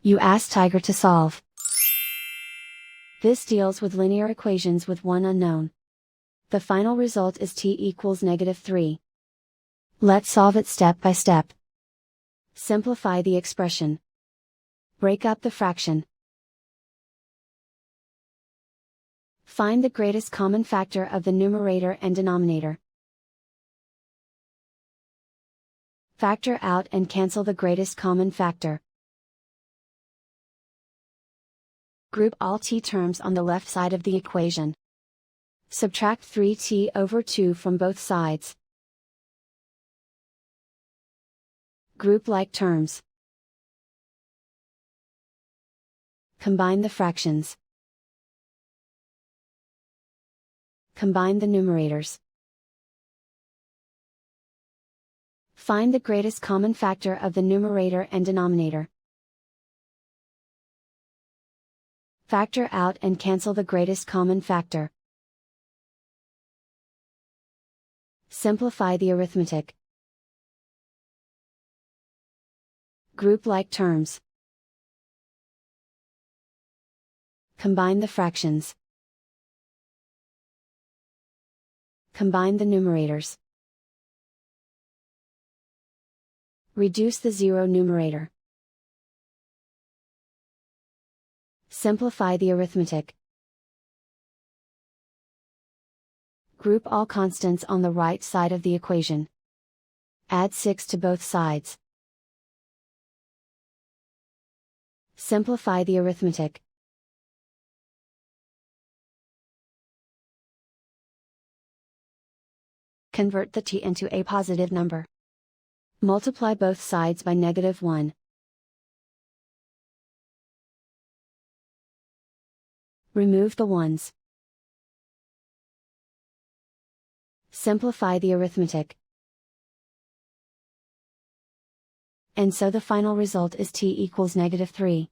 You ask Tiger to solve. This deals with linear equations with one unknown. The final result is t equals -3. Let's solve it step by step. Simplify the expression. Break up the fraction. Find the greatest common factor of the numerator and denominator. Factor out and cancel the greatest common factor. Group all t terms on the left side of the equation. Subtract 3t/2 from both sides. Group like terms. Combine the fractions. Combine the numerators. Find the greatest common factor of the numerator and denominator. Factor out and cancel the greatest common factor. Simplify the arithmetic. Group like terms. Combine the fractions. Combine the numerators. Reduce the zero numerator. Simplify the arithmetic. Group all constants on the right side of the equation. Add 6 to both sides. Simplify the arithmetic. Convert the t into a positive number. Multiply both sides by -1. Remove the ones. Simplify the arithmetic. And so the final result is t equals -3.